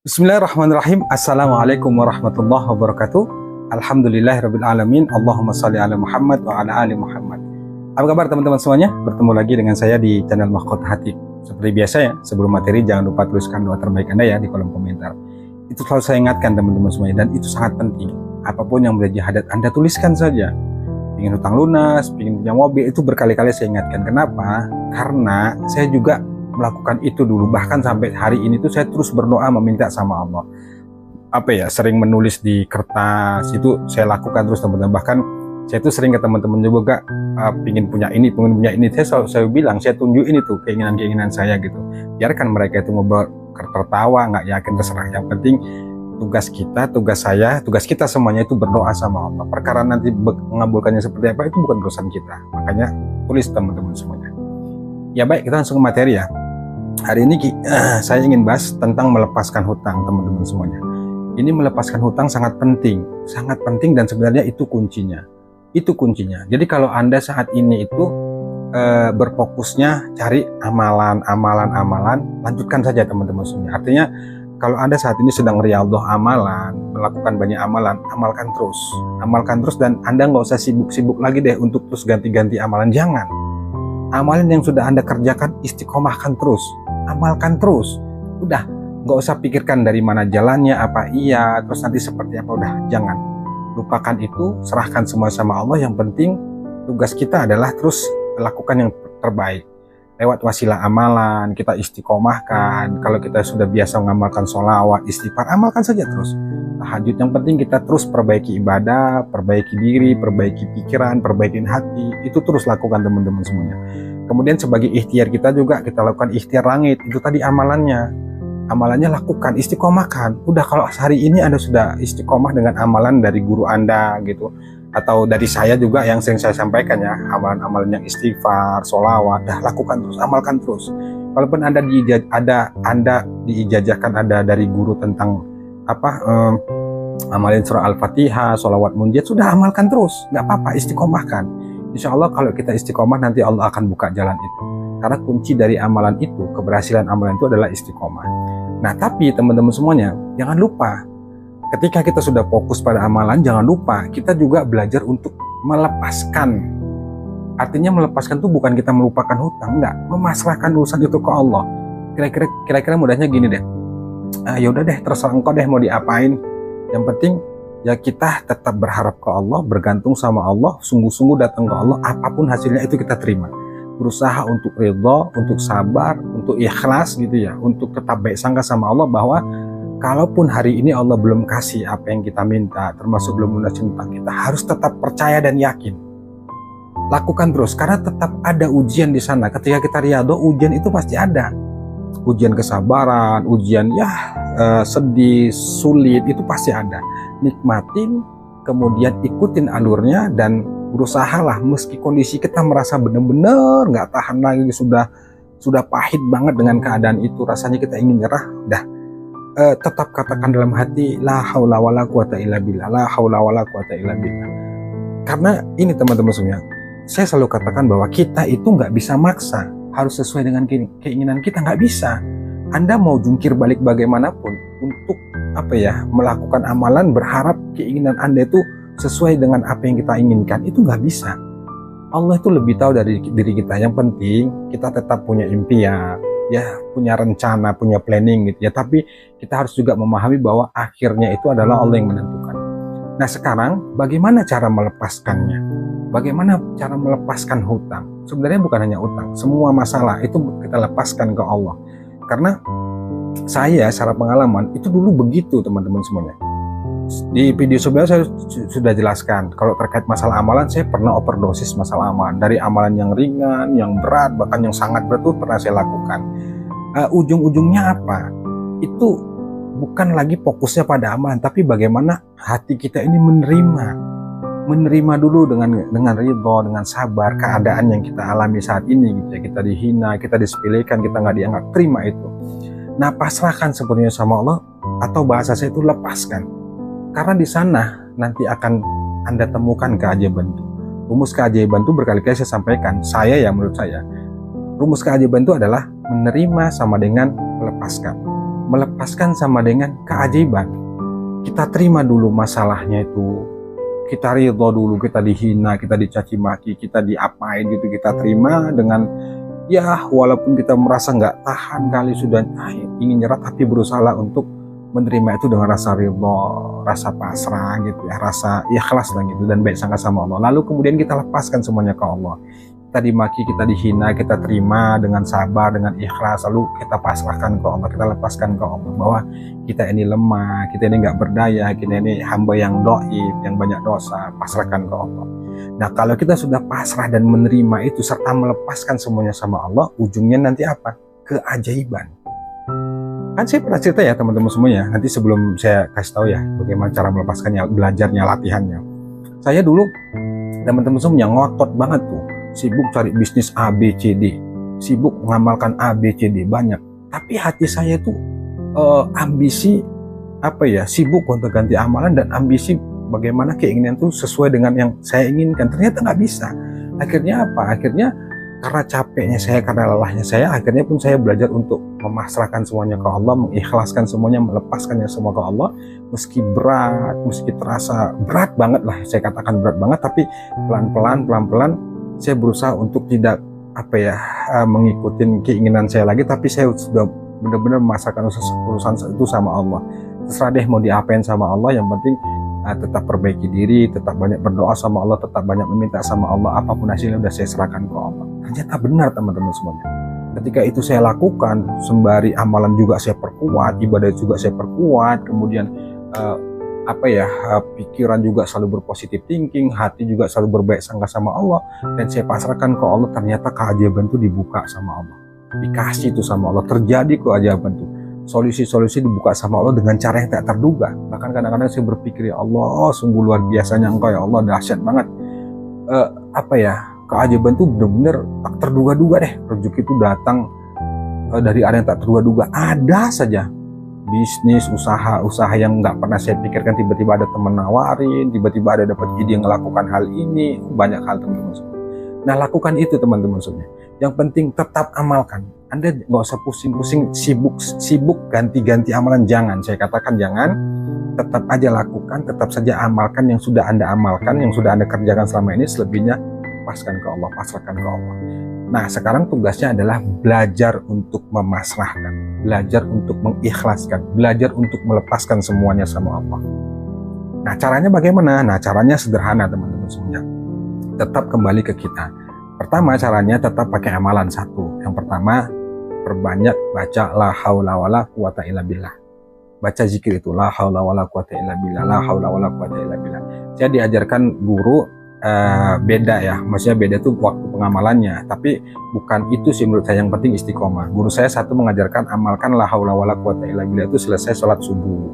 Bismillahirrahmanirrahim. Assalamualaikum warahmatullahi wabarakatuh. Alhamdulillahirrabbilalamin. Allahumma salli ala Muhammad wa ala ali Muhammad. Apa kabar teman-teman semuanya? Bertemu lagi dengan saya di channel Mahkota Hati. Seperti biasa ya, sebelum materi jangan lupa tuliskan doa terbaik Anda ya di kolom komentar. Itu selalu saya ingatkan teman-teman semuanya, dan itu sangat penting. Apapun yang menjadi hadat Anda, tuliskan saja. Ingin hutang lunas, ingin punya mobil, itu berkali-kali saya ingatkan. Kenapa? Karena saya juga melakukan itu dulu, bahkan sampai hari ini tuh saya terus berdoa meminta sama Allah. Sering menulis di kertas, itu saya lakukan terus teman-teman. Bahkan saya tuh sering ke teman-teman juga, pingin punya ini, saya bilang, saya tunjukin itu keinginan-keinginan saya gitu. Biarkan mereka itu ngobrol, tertawa, nggak yakin, terserah. Yang penting tugas kita, tugas saya, tugas kita semuanya itu berdoa sama Allah. Perkara nanti mengabulkannya seperti apa, itu bukan urusan kita. Makanya tulis teman-teman semuanya. Ya baik, kita langsung ke materi ya. Hari ini saya ingin bahas tentang melepaskan hutang teman-teman semuanya. Ini melepaskan hutang sangat penting dan sebenarnya itu kuncinya. Itu kuncinya. Jadi kalau Anda saat ini itu berfokusnya cari amalan, lanjutkan saja teman-teman semuanya. Artinya kalau Anda saat ini sedang riyadhah amalan, melakukan banyak amalan, amalkan terus dan Anda nggak usah sibuk-sibuk lagi deh untuk terus ganti-ganti amalan. Jangan. Amalan yang sudah Anda kerjakan, istiqomahkan terus, amalkan terus. Udah, nggak usah pikirkan dari mana jalannya, terus nanti seperti apa. Udah, jangan. Lupakan itu, serahkan semua sama Allah. Yang penting tugas kita adalah terus lakukan yang terbaik. Lewat wasilah amalan, kita istiqomahkan. Kalau kita sudah biasa mengamalkan sholawat, istighfar, amalkan saja terus. Tahajud, yang penting kita terus perbaiki ibadah, perbaiki diri, perbaiki pikiran, perbaikin hati. Itu terus lakukan teman-teman semuanya. Kemudian sebagai ikhtiar kita juga, kita lakukan ikhtiar langit. Itu tadi amalannya lakukan, istiqomahkan. Udah, kalau hari ini Anda sudah istiqomah dengan amalan dari guru Anda gitu, atau dari saya juga yang sering saya sampaikan ya, amalan-amalan yang istighfar, sholawat, lakukan terus, amalkan terus. Walaupun Anda diijazahkan ada dari guru tentang amalin surah Al-Fatihah, sholawat munjat, sudah amalkan terus, nggak apa-apa, istiqomahkan. Insya Allah kalau kita istiqomah nanti Allah akan buka jalan itu. Karena kunci dari amalan itu, keberhasilan amalan itu adalah istiqomah. Nah tapi teman-teman semuanya, jangan lupa ketika kita sudah fokus pada amalan, jangan lupa kita juga belajar untuk melepaskan. Artinya melepaskan itu bukan kita melupakan hutang, enggak, memasrahkan urusan itu ke Allah. Kira-kira mudahnya gini deh. Ya udah deh, terserah engkau deh mau diapain. Yang penting ya kita tetap berharap ke Allah, bergantung sama Allah, sungguh-sungguh datang ke Allah, apapun hasilnya itu kita terima. Berusaha untuk ridha, untuk sabar, untuk ikhlas gitu ya, untuk tetap baik sangka sama Allah bahwa kalaupun hari ini Allah belum kasih apa yang kita minta, termasuk belum lunasin hutang, kita harus tetap percaya dan yakin. Lakukan terus, karena tetap ada ujian di sana. Ketika kita riyadhah, ujian itu pasti ada. Ujian kesabaran, ujian sedih, sulit, itu pasti ada. Nikmatin, kemudian ikutin alurnya dan berusahalah meski kondisi kita merasa benar-benar nggak tahan lagi, sudah pahit banget dengan keadaan itu, rasanya kita ingin nyerah, tetap katakan dalam hati la haula wala quwata illa billah, la haula wala quwata illa billah. Karena ini teman-teman semuanya, saya selalu katakan bahwa kita itu nggak bisa maksa, harus sesuai dengan keinginan kita, nggak bisa. Anda mau jungkir balik bagaimanapun untuk melakukan amalan, berharap keinginan Anda itu sesuai dengan apa yang kita inginkan, itu nggak bisa. Allah itu lebih tahu dari diri kita. Yang penting kita tetap punya impian, ya, punya rencana, punya planning gitu ya. Tapi kita harus juga memahami bahwa akhirnya itu adalah Allah yang menentukan. Nah sekarang bagaimana cara melepaskannya? Bagaimana cara melepaskan hutang? Sebenarnya bukan hanya hutang, semua masalah itu kita lepaskan ke Allah. Karena saya secara pengalaman itu dulu begitu teman-teman semuanya. Di video sebelumnya saya sudah jelaskan kalau terkait masalah amalan, saya pernah overdosis masalah amalan. Dari amalan yang ringan, yang berat, bahkan yang sangat berat itu pernah saya lakukan. Ujung-ujungnya apa? Itu bukan lagi fokusnya pada amalan, tapi bagaimana hati kita ini menerima dulu dengan ridho, dengan sabar keadaan yang kita alami saat ini gitu ya. Kita dihina, kita disepelekan, kita nggak dianggap, terima itu. Nah pasrahkan sepenuhnya sama Allah, atau bahasa saya itu lepaskan. Karena di sana nanti akan Anda temukan keajaiban itu. Rumus keajaiban itu berkali-kali saya sampaikan. Menurut saya, rumus keajaiban itu adalah menerima sama dengan melepaskan. melepaskan sama dengan keajaiban. Kita terima dulu masalahnya itu, kita ridho dulu, kita dihina, kita dicaci maki, kita diapain gitu, kita terima dengan ya walaupun kita merasa nggak tahan kali sudah ingin nyerah, tapi berusaha untuk menerima itu dengan rasa ridho, rasa pasrah gitu ya, rasa ikhlas lah gitu, dan baik sangka sama Allah. Lalu kemudian kita lepaskan semuanya ke Allah. Kita dimaki, kita dihina, kita terima dengan sabar, dengan ikhlas, lalu kita pasrahkan ke Allah, kita lepaskan ke Allah bahwa kita ini lemah, kita ini nggak berdaya, kita ini hamba yang dhaif, yang banyak dosa, pasrahkan ke Allah. Nah, kalau kita sudah pasrah dan menerima itu serta melepaskan semuanya sama Allah, ujungnya nanti apa? Keajaiban. Kan saya pernah cerita ya teman-teman semuanya, nanti sebelum saya kasih tahu ya bagaimana cara melepaskannya, belajarnya, latihannya. Saya dulu teman-teman semuanya ngotot banget tuh, sibuk cari bisnis A, B, C, D, sibuk mengamalkan A, B, C, D, banyak. Tapi hati saya tuh ambisi sibuk untuk ganti amalan dan ambisi bagaimana keinginan tuh sesuai dengan yang saya inginkan. Ternyata nggak bisa. Akhirnya apa? Akhirnya karena capeknya saya, karena lelahnya saya, akhirnya pun saya belajar untuk memasrahkan semuanya ke Allah, mengikhlaskan semuanya, melepaskannya semua ke Allah, meski berat, meski terasa berat banget lah, saya katakan berat banget, tapi pelan-pelan saya berusaha untuk tidak mengikuti keinginan saya lagi, tapi saya sudah benar-benar memasrahkan urusan itu sama Allah. Terserah deh mau diapain sama Allah, yang penting tetap perbaiki diri, tetap banyak berdoa sama Allah, tetap banyak meminta sama Allah, apapun hasilnya udah saya serahkan ke Allah. Ternyata benar teman-teman semuanya. Ketika itu saya lakukan, sembari amalan juga saya perkuat, ibadah juga saya perkuat, kemudian pikiran juga selalu berpositif thinking, hati juga selalu berbaik sangka sama Allah, dan saya pasrahkan ke Allah. Ternyata keajaiban itu dibuka sama Allah, dikasih itu sama Allah, terjadi keajaiban itu. Solusi-solusi dibuka sama Allah dengan cara yang tak terduga. Bahkan kadang-kadang saya berpikir, ya Allah, sungguh luar biasanya Engkau ya Allah, dahsyat banget. Keajaiban itu benar-benar tak terduga-duga deh. Rezeki itu datang dari arah yang tak terduga-duga. Ada saja bisnis, usaha yang nggak pernah saya pikirkan, tiba-tiba ada teman nawarin, tiba-tiba ada dapat ide yang melakukan hal ini, banyak hal teman-teman semua. Nah, lakukan itu teman-teman semuanya. Yang penting tetap amalkan. Anda nggak usah pusing-pusing, sibuk ganti-ganti amalan, jangan. Saya katakan jangan. Tetap aja lakukan, tetap saja amalkan yang sudah Anda amalkan, yang sudah Anda kerjakan selama ini. Selebihnya lepaskan ke Allah, pasrahkan ke Allah. Nah, sekarang tugasnya adalah belajar untuk memasrahkan, belajar untuk mengikhlaskan, belajar untuk melepaskan semuanya sama Allah. Nah, caranya bagaimana? Nah, caranya sederhana teman-teman semuanya. Tetap kembali ke kita. Pertama, caranya tetap pakai amalan satu. Yang pertama, perbanyak baca la haula wala quwata illa billah. Baca zikir itu la haula wala quwata illa billah, la haula wala quwata illa billah. Saya diajarkan guru beda ya, maksudnya beda itu waktu pengamalannya, tapi bukan itu sih menurut saya yang penting istiqomah. Guru saya satu mengajarkan amalkan la haula wala quwata illa billah itu selesai sholat subuh.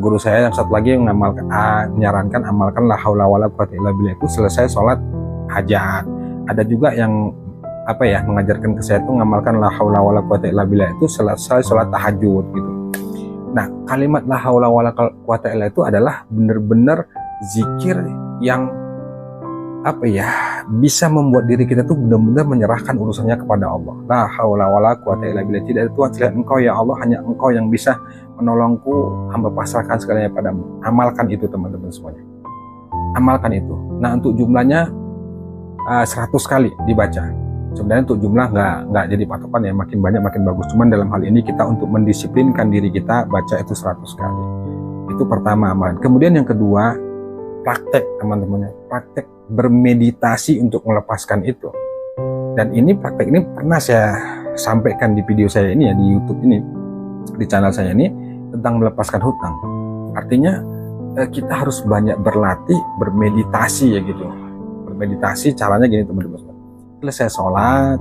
Guru saya yang satu lagi yang menyarankan amalkan la haula wala quwata illa billah itu selesai sholat hajat. Ada juga yang mengajarkan ke saya itu mengamalkan la haula wala quwata illa billah itu selesai sholat tahajud gitu. Nah, kalimat la haula wala quwata illa itu adalah benar-benar zikir yang bisa membuat diri kita tuh benar-benar menyerahkan urusannya kepada Allah. La haula wala quwata illa billah. Tidak ada Tuhan selain Engkau ya Allah, hanya Engkau yang bisa menolongku, hamba pasrahkan segalanya padamu. Amalkan itu teman-teman semuanya. Amalkan itu. Nah, untuk jumlahnya 100 kali dibaca. Sebenarnya untuk jumlah nggak jadi patokan ya, makin banyak makin bagus. Cuman dalam hal ini kita untuk mendisiplinkan diri kita baca itu 100 kali. Itu pertama amalan. Kemudian yang kedua, praktek teman-temannya, praktek bermeditasi untuk melepaskan itu. Dan ini praktek ini pernah saya sampaikan di video saya ini ya, di YouTube ini, di channel saya ini, tentang melepaskan hutang. Artinya kita harus banyak berlatih bermeditasi ya gitu. Bermeditasi caranya gini teman-teman. Selesai sholat,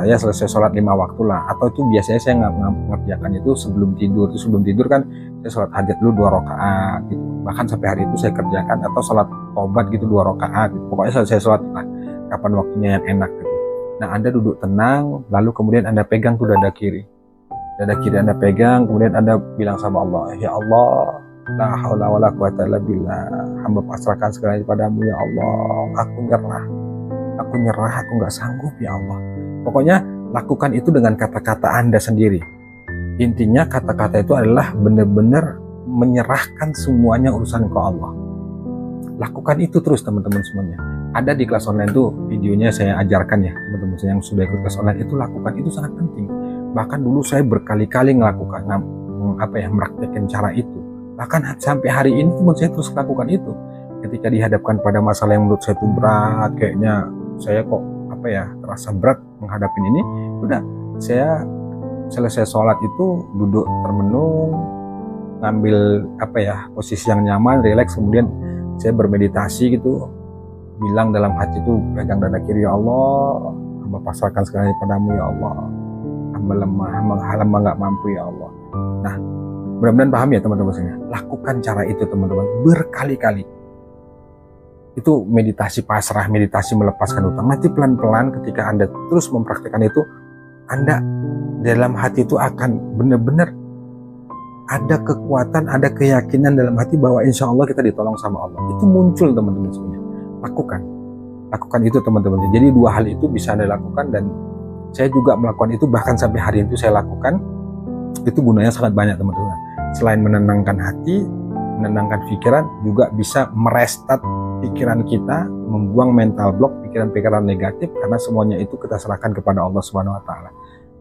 selesai sholat 5 waktu lah, atau itu biasanya saya ngerjakan itu sebelum tidur. Itu sebelum tidur kan saya sholat hajat dulu 2 rakaat gitu. Bahkan sampai hari itu saya kerjakan, atau sholat tobat gitu 2 rakaat gitu. Pokoknya selesai sholat lah, kapan waktunya yang enak gitu. Nah, Anda duduk tenang, lalu kemudian Anda pegang tuh dada kiri. Dada kiri Anda pegang, kemudian Anda bilang sama Allah, ya Allah, la haula wala quwata illa billah, hamba pasrahkan segalanya padamu ya Allah, aku nyerah, aku nggak sanggup ya Allah. Pokoknya lakukan itu dengan kata-kata Anda sendiri. Intinya kata-kata itu adalah benar-benar menyerahkan semuanya urusan ke Allah. Lakukan itu terus teman-teman semuanya. Ada di kelas online tuh videonya saya ajarkan ya teman-teman yang sudah ikut kelas online, itu lakukan, itu sangat penting. Bahkan dulu saya berkali-kali mempraktekkan cara itu. Bahkan sampai hari ini teman saya terus lakukan itu. Ketika dihadapkan pada masalah yang menurut saya itu berat, kayaknya saya kok terasa berat menghadapi ini, udah saya selesai sholat itu duduk termenung, ngambil posisi yang nyaman, rileks, kemudian saya bermeditasi gitu, bilang dalam hati itu, pegang dada kiri, ya Allah, hamba pasrahkan segalanya padamu ya Allah, hamba lemah, hamba nggak mampu ya Allah. Nah, mudah-mudahan paham ya teman-teman semua. Lakukan cara itu teman-teman berkali-kali. Itu meditasi pasrah, meditasi melepaskan utang. Nanti pelan-pelan ketika Anda terus mempraktikkan itu, Anda dalam hati itu akan benar-benar ada kekuatan, ada keyakinan dalam hati bahwa insya Allah kita ditolong sama Allah. Itu muncul teman-teman semuanya. Lakukan itu teman-teman. Jadi dua hal itu bisa Anda lakukan, dan saya juga melakukan itu, bahkan sampai hari itu saya lakukan. Itu gunanya sangat banyak teman-teman. Selain menenangkan hati, menenangkan pikiran, juga bisa merestart pikiran kita, membuang mental block, pikiran-pikiran negatif, karena semuanya itu kita serahkan kepada Allah Subhanahu wa taala.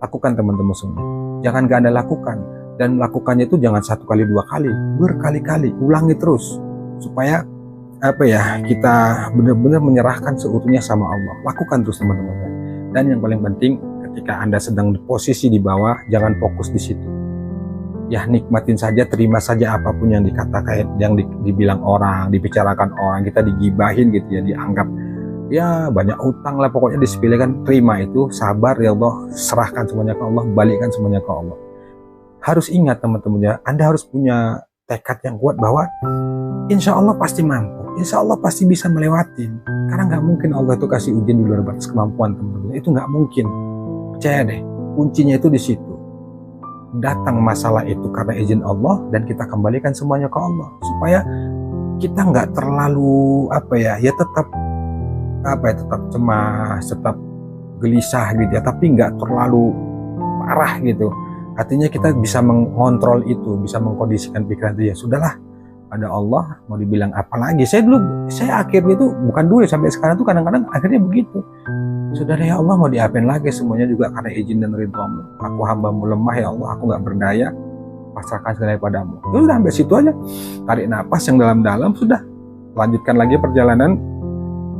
Lakukan teman-teman semuanya. Jangan gak Anda lakukan, dan melakukannya itu jangan 1 kali 2 kali, berkali-kali, ulangi terus supaya kita benar-benar menyerahkan seutuhnya sama Allah. Lakukan terus teman-teman. Dan yang paling penting, ketika Anda sedang di posisi di bawah, jangan fokus di situ. Ya, nikmatin saja, terima saja apapun yang dikatakan, yang dibilang orang, dibicarakan orang, kita digibahin gitu ya, dianggap ya banyak utang lah, pokoknya disepelekan. Terima itu, sabar ya Allah, serahkan semuanya ke Allah, balikkan semuanya ke Allah. Harus ingat teman-teman ya, Anda harus punya tekad yang kuat bahwa insya Allah pasti mampu, insya Allah pasti bisa melewatin. Karena nggak mungkin Allah itu kasih ujian di luar batas kemampuan teman-teman, itu nggak mungkin. Percaya deh, kuncinya itu di situ. Datang masalah itu karena izin Allah, dan kita kembalikan semuanya ke Allah supaya kita nggak terlalu tetap cemas, tetap gelisah gitu ya, tapi nggak terlalu parah gitu. Artinya kita bisa mengontrol itu, bisa mengkondisikan pikiran itu, ya sudahlah, ada Allah, mau dibilang apa lagi. Saya akhirnya itu bukan dulu, sampai sekarang tuh kadang-kadang akhirnya begitu. Sudah deh ya Allah, mau diapain lagi, semuanya juga karena izin dan ridhamu. Aku hambamu lemah ya Allah, aku gak berdaya, pasrahkan segalanya padamu. Ya udah, sampai situ aja. Tarik napas yang dalam-dalam, sudah. Lanjutkan lagi perjalanan,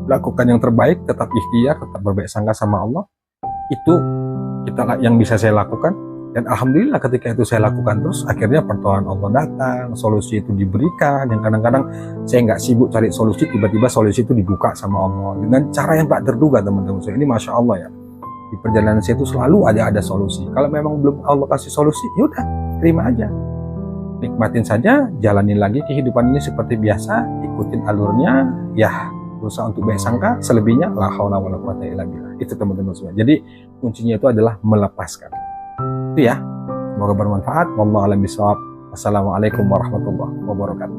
lakukan yang terbaik, tetap ikhtiar, tetap berbaik sangka sama Allah. Itu yang bisa saya lakukan. Dan alhamdulillah ketika itu saya lakukan terus, akhirnya pertolongan Allah datang, solusi itu diberikan. Yang kadang-kadang saya nggak sibuk cari solusi, tiba-tiba solusi itu dibuka sama Allah dengan cara yang tak terduga teman-teman. Ini masya Allah ya, di perjalanan saya itu selalu ada solusi. Kalau memang belum Allah kasih solusi, yaudah terima aja, nikmatin saja, jalanin lagi kehidupan ini seperti biasa, ikutin alurnya, ya berusaha untuk baik sangka, selebihnya la haula wala quwata illa billah. Itu teman-teman semua. Jadi kuncinya itu adalah melepaskan. Itu ya, semoga bermanfaat. Wallahu a'lam bishawab. Wassalamualaikum warahmatullahi wabarakatuh.